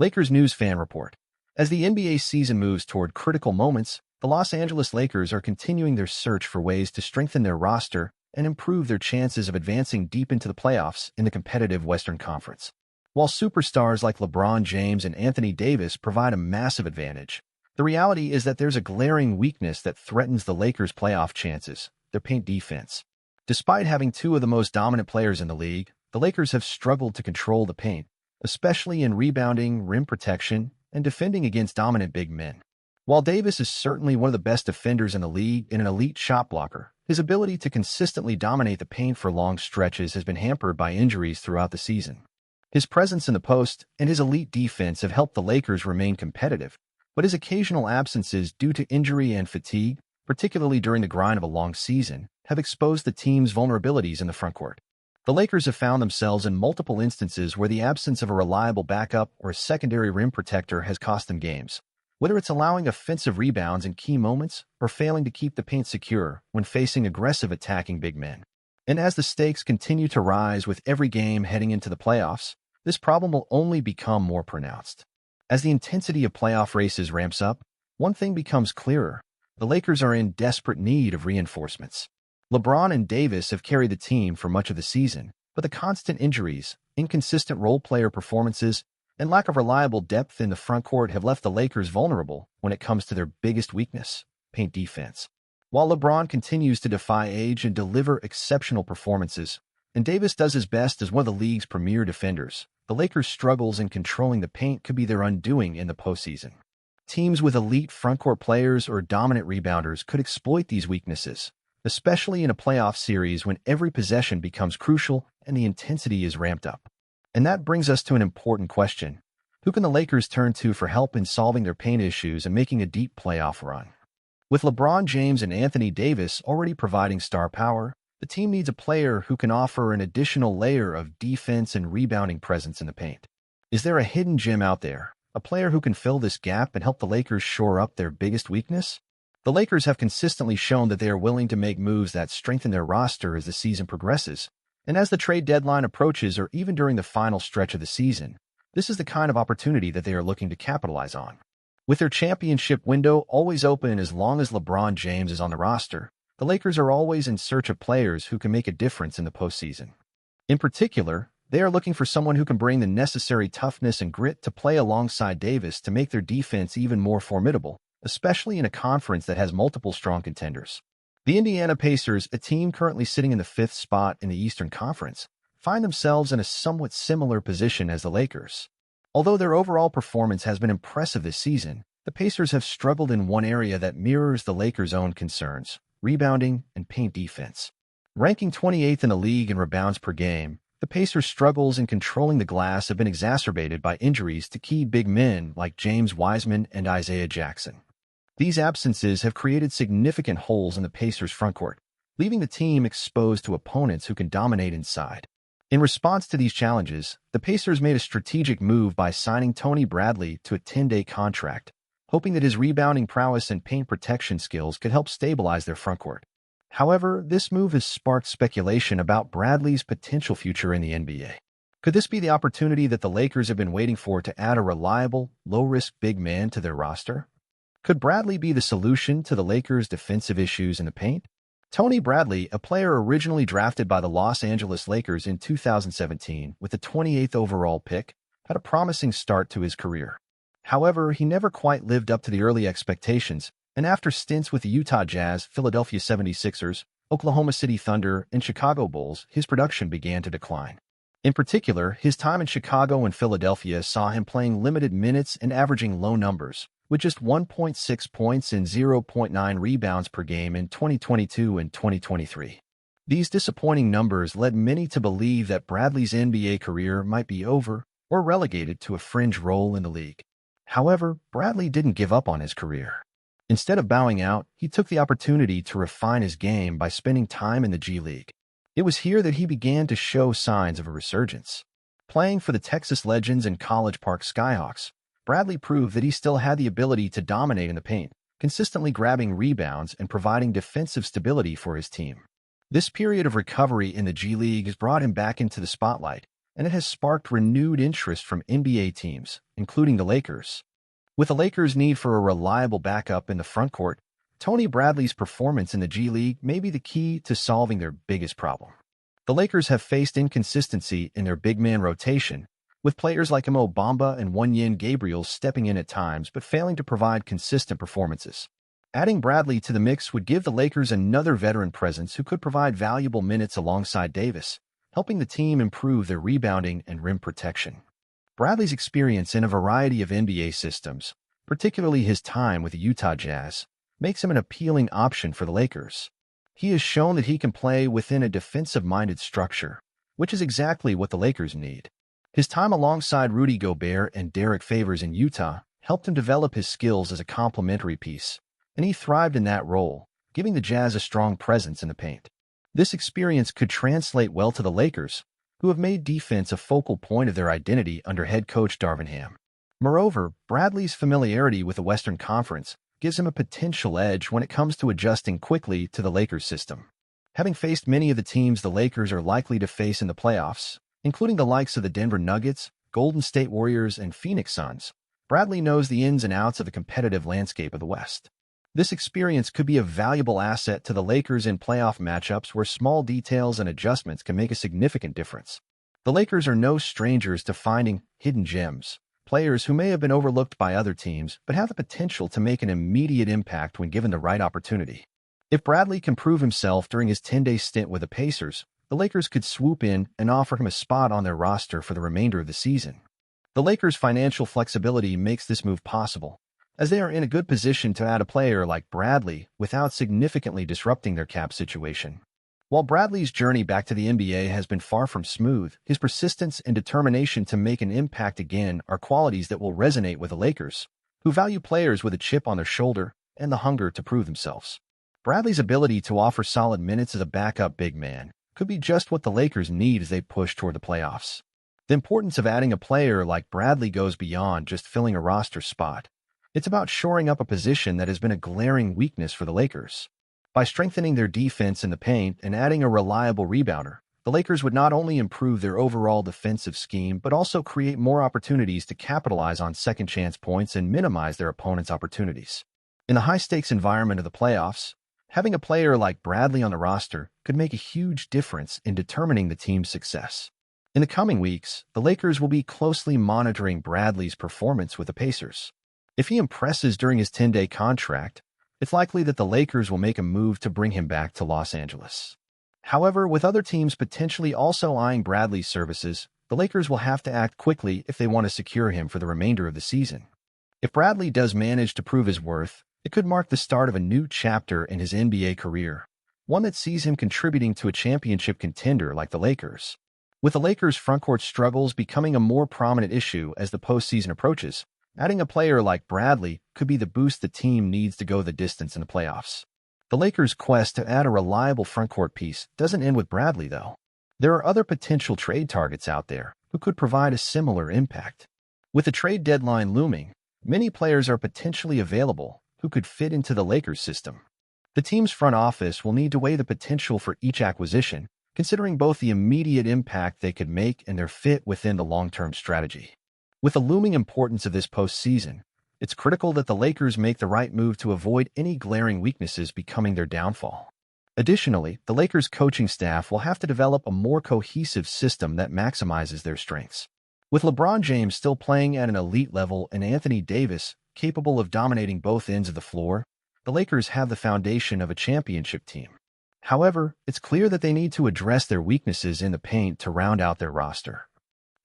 Lakers News Fan Report. As the NBA season moves toward critical moments, the Los Angeles Lakers are continuing their search for ways to strengthen their roster and improve their chances of advancing deep into the playoffs in the competitive Western Conference. While superstars like LeBron James and Anthony Davis provide a massive advantage, the reality is that there's a glaring weakness that threatens the Lakers' playoff chances: their paint defense. Despite having two of the most dominant players in the league, the Lakers have struggled to control the paint, especially in rebounding, rim protection, and defending against dominant big men. While Davis is certainly one of the best defenders in the league and an elite shot blocker, his ability to consistently dominate the paint for long stretches has been hampered by injuries throughout the season. His presence in the post and his elite defense have helped the Lakers remain competitive, but his occasional absences due to injury and fatigue, particularly during the grind of a long season, have exposed the team's vulnerabilities in the frontcourt. The Lakers have found themselves in multiple instances where the absence of a reliable backup or a secondary rim protector has cost them games, whether it's allowing offensive rebounds in key moments or failing to keep the paint secure when facing aggressive attacking big men. And as the stakes continue to rise with every game heading into the playoffs, this problem will only become more pronounced. As the intensity of playoff races ramps up, one thing becomes clearer: the Lakers are in desperate need of reinforcements. LeBron and Davis have carried the team for much of the season, but the constant injuries, inconsistent role-player performances, and lack of reliable depth in the frontcourt have left the Lakers vulnerable when it comes to their biggest weakness: paint defense. While LeBron continues to defy age and deliver exceptional performances, and Davis does his best as one of the league's premier defenders, the Lakers' struggles in controlling the paint could be their undoing in the postseason. Teams with elite frontcourt players or dominant rebounders could exploit these weaknesses, especially in a playoff series when every possession becomes crucial and the intensity is ramped up. And that brings us to an important question: who can the Lakers turn to for help in solving their paint issues and making a deep playoff run? With LeBron James and Anthony Davis already providing star power, the team needs a player who can offer an additional layer of defense and rebounding presence in the paint. Is there a hidden gem out there, a player who can fill this gap and help the Lakers shore up their biggest weakness? The Lakers have consistently shown that they are willing to make moves that strengthen their roster as the season progresses, and as the trade deadline approaches or even during the final stretch of the season, this is the kind of opportunity that they are looking to capitalize on. With their championship window always open as long as LeBron James is on the roster, the Lakers are always in search of players who can make a difference in the postseason. In particular, they are looking for someone who can bring the necessary toughness and grit to play alongside Davis to make their defense even more formidable, especially in a conference that has multiple strong contenders. The Indiana Pacers, a team currently sitting in the 5th spot in the Eastern Conference, find themselves in a somewhat similar position as the Lakers. Although their overall performance has been impressive this season, the Pacers have struggled in one area that mirrors the Lakers' own concerns: rebounding and paint defense. Ranking 28th in the league in rebounds per game, the Pacers' struggles in controlling the glass have been exacerbated by injuries to key big men like James Wiseman and Isaiah Jackson. These absences have created significant holes in the Pacers' frontcourt, leaving the team exposed to opponents who can dominate inside. In response to these challenges, the Pacers made a strategic move by signing Tony Bradley to a 10-day contract, hoping that his rebounding prowess and paint protection skills could help stabilize their frontcourt. However, this move has sparked speculation about Bradley's potential future in the NBA. Could this be the opportunity that the Lakers have been waiting for to add a reliable, low-risk big man to their roster? Could Bradley be the solution to the Lakers' defensive issues in the paint? Tony Bradley, a player originally drafted by the Los Angeles Lakers in 2017 with the 28th overall pick, had a promising start to his career. However, he never quite lived up to the early expectations, and after stints with the Utah Jazz, Philadelphia 76ers, Oklahoma City Thunder, and Chicago Bulls, his production began to decline. In particular, his time in Chicago and Philadelphia saw him playing limited minutes and averaging low numbers, with just 1.6 points and 0.9 rebounds per game in 2022 and 2023. These disappointing numbers led many to believe that Bradley's NBA career might be over or relegated to a fringe role in the league. However, Bradley didn't give up on his career. Instead of bowing out, he took the opportunity to refine his game by spending time in the G League. It was here that he began to show signs of a resurgence. Playing for the Texas Legends and College Park Skyhawks, Bradley proved that he still had the ability to dominate in the paint, consistently grabbing rebounds and providing defensive stability for his team. This period of recovery in the G League has brought him back into the spotlight, and it has sparked renewed interest from NBA teams, including the Lakers. With the Lakers' need for a reliable backup in the frontcourt, Tony Bradley's performance in the G League may be the key to solving their biggest problem. The Lakers have faced inconsistency in their big man rotation, with players like Mo Bamba and Wenyen Gabriel stepping in at times but failing to provide consistent performances. Adding Bradley to the mix would give the Lakers another veteran presence who could provide valuable minutes alongside Davis, helping the team improve their rebounding and rim protection. Bradley's experience in a variety of NBA systems, particularly his time with the Utah Jazz, makes him an appealing option for the Lakers. He has shown that he can play within a defensive-minded structure, which is exactly what the Lakers need. His time alongside Rudy Gobert and Derek Favors in Utah helped him develop his skills as a complementary piece, and he thrived in that role, giving the Jazz a strong presence in the paint. This experience could translate well to the Lakers, who have made defense a focal point of their identity under head coach Darvin Ham. Moreover, Bradley's familiarity with the Western Conference gives him a potential edge when it comes to adjusting quickly to the Lakers system. Having faced many of the teams the Lakers are likely to face in the playoffs, including the likes of the Denver Nuggets, Golden State Warriors, and Phoenix Suns, Bradley knows the ins and outs of the competitive landscape of the West. This experience could be a valuable asset to the Lakers in playoff matchups where small details and adjustments can make a significant difference. The Lakers are no strangers to finding hidden gems, players who may have been overlooked by other teams but have the potential to make an immediate impact when given the right opportunity. If Bradley can prove himself during his 10-day stint with the Pacers, the Lakers could swoop in and offer him a spot on their roster for the remainder of the season. The Lakers' financial flexibility makes this move possible, as they are in a good position to add a player like Bradley without significantly disrupting their cap situation. While Bradley's journey back to the NBA has been far from smooth, his persistence and determination to make an impact again are qualities that will resonate with the Lakers, who value players with a chip on their shoulder and the hunger to prove themselves. Bradley's ability to offer solid minutes as a backup big man could be just what the Lakers need as they push toward the playoffs. The importance of adding a player like Bradley goes beyond just filling a roster spot. It's about shoring up a position that has been a glaring weakness for the Lakers. By strengthening their defense in the paint and adding a reliable rebounder, the Lakers would not only improve their overall defensive scheme but also create more opportunities to capitalize on second-chance points and minimize their opponents' opportunities. In the high-stakes environment of the playoffs, having a player like Bradley on the roster could make a huge difference in determining the team's success. In the coming weeks, the Lakers will be closely monitoring Bradley's performance with the Pacers. If he impresses during his 10-day contract, it's likely that the Lakers will make a move to bring him back to Los Angeles. However, with other teams potentially also eyeing Bradley's services, the Lakers will have to act quickly if they want to secure him for the remainder of the season. If Bradley does manage to prove his worth, it could mark the start of a new chapter in his NBA career, one that sees him contributing to a championship contender like the Lakers. With the Lakers' frontcourt struggles becoming a more prominent issue as the postseason approaches, adding a player like Bradley could be the boost the team needs to go the distance in the playoffs. The Lakers' quest to add a reliable frontcourt piece doesn't end with Bradley, though. There are other potential trade targets out there who could provide a similar impact. With the trade deadline looming, many players are potentially available who could fit into the Lakers system. The team's front office will need to weigh the potential for each acquisition, considering both the immediate impact they could make and their fit within the long-term strategy. With the looming importance of this postseason, it's critical that the Lakers make the right move to avoid any glaring weaknesses becoming their downfall. Additionally, the Lakers' coaching staff will have to develop a more cohesive system that maximizes their strengths. With LeBron James still playing at an elite level and Anthony Davis capable of dominating both ends of the floor, the Lakers have the foundation of a championship team. However, it's clear that they need to address their weaknesses in the paint to round out their roster.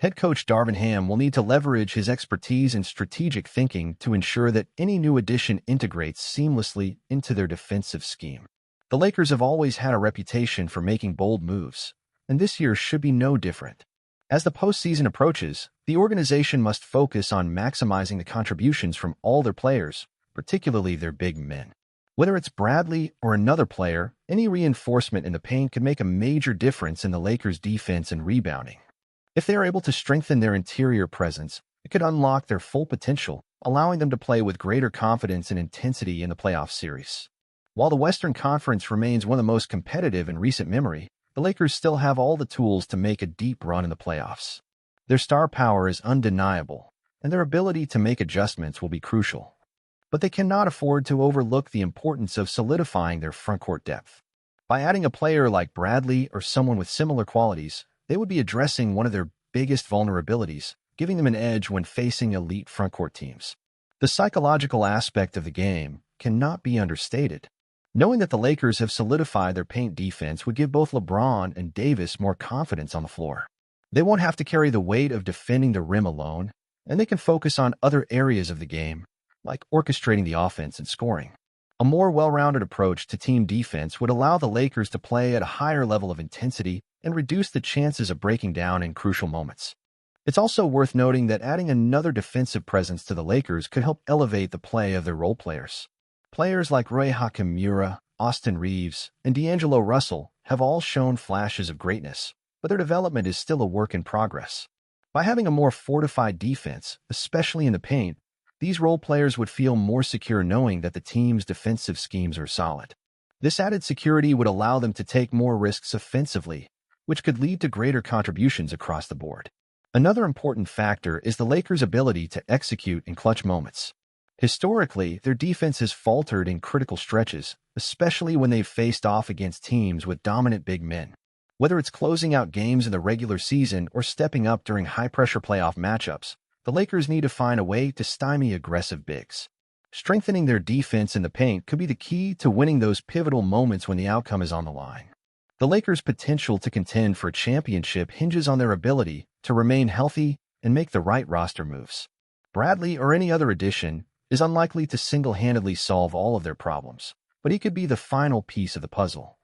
Head coach Darvin Ham will need to leverage his expertise and strategic thinking to ensure that any new addition integrates seamlessly into their defensive scheme. The Lakers have always had a reputation for making bold moves, and this year should be no different. As the postseason approaches, the organization must focus on maximizing the contributions from all their players, particularly their big men. Whether it's Bradley or another player, any reinforcement in the paint could make a major difference in the Lakers' defense and rebounding. If they are able to strengthen their interior presence, it could unlock their full potential, allowing them to play with greater confidence and intensity in the playoff series. While the Western Conference remains one of the most competitive in recent memory, the Lakers still have all the tools to make a deep run in the playoffs. Their star power is undeniable, and their ability to make adjustments will be crucial. But they cannot afford to overlook the importance of solidifying their frontcourt depth. By adding a player like Bradley or someone with similar qualities, they would be addressing one of their biggest vulnerabilities, giving them an edge when facing elite frontcourt teams. The psychological aspect of the game cannot be understated. Knowing that the Lakers have solidified their paint defense would give both LeBron and Davis more confidence on the floor. They won't have to carry the weight of defending the rim alone, and they can focus on other areas of the game, like orchestrating the offense and scoring. A more well-rounded approach to team defense would allow the Lakers to play at a higher level of intensity and reduce the chances of breaking down in crucial moments. It's also worth noting that adding another defensive presence to the Lakers could help elevate the play of their role players. Players like Rui Hachimura, Austin Reeves, and D'Angelo Russell have all shown flashes of greatness, but their development is still a work in progress. By having a more fortified defense, especially in the paint, these role players would feel more secure knowing that the team's defensive schemes are solid. This added security would allow them to take more risks offensively, which could lead to greater contributions across the board. Another important factor is the Lakers' ability to execute in clutch moments. Historically, their defense has faltered in critical stretches, especially when they've faced off against teams with dominant big men. Whether it's closing out games in the regular season or stepping up during high-pressure playoff matchups, the Lakers need to find a way to stymie aggressive bigs. Strengthening their defense in the paint could be the key to winning those pivotal moments when the outcome is on the line. The Lakers' potential to contend for a championship hinges on their ability to remain healthy and make the right roster moves. Bradley or any other addition is unlikely to single-handedly solve all of their problems, but he could be the final piece of the puzzle.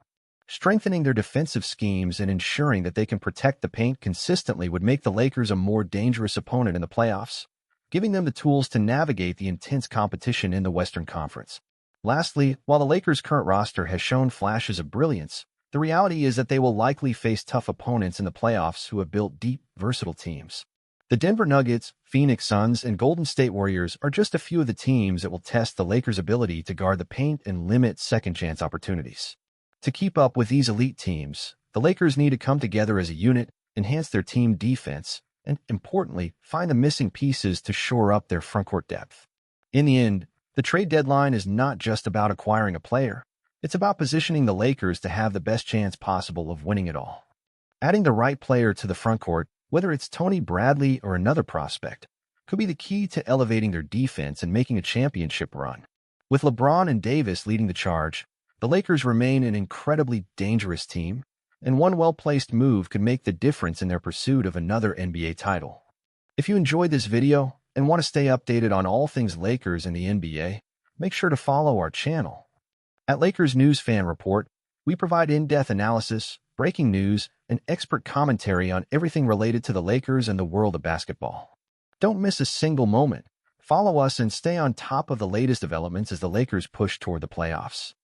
Strengthening their defensive schemes and ensuring that they can protect the paint consistently would make the Lakers a more dangerous opponent in the playoffs, giving them the tools to navigate the intense competition in the Western Conference. Lastly, while the Lakers' current roster has shown flashes of brilliance, the reality is that they will likely face tough opponents in the playoffs who have built deep, versatile teams. The Denver Nuggets, Phoenix Suns, and Golden State Warriors are just a few of the teams that will test the Lakers' ability to guard the paint and limit second-chance opportunities. To keep up with these elite teams, the Lakers need to come together as a unit, enhance their team defense, and, importantly, find the missing pieces to shore up their frontcourt depth. In the end, the trade deadline is not just about acquiring a player. It's about positioning the Lakers to have the best chance possible of winning it all. Adding the right player to the frontcourt, whether it's Tony Bradley or another prospect, could be the key to elevating their defense and making a championship run. With LeBron and Davis leading the charge, the Lakers remain an incredibly dangerous team, and one well-placed move could make the difference in their pursuit of another NBA title. If you enjoyed this video and want to stay updated on all things Lakers and the NBA, make sure to follow our channel. At Lakers News Fan Report, we provide in-depth analysis, breaking news, and expert commentary on everything related to the Lakers and the world of basketball. Don't miss a single moment. Follow us and stay on top of the latest developments as the Lakers push toward the playoffs.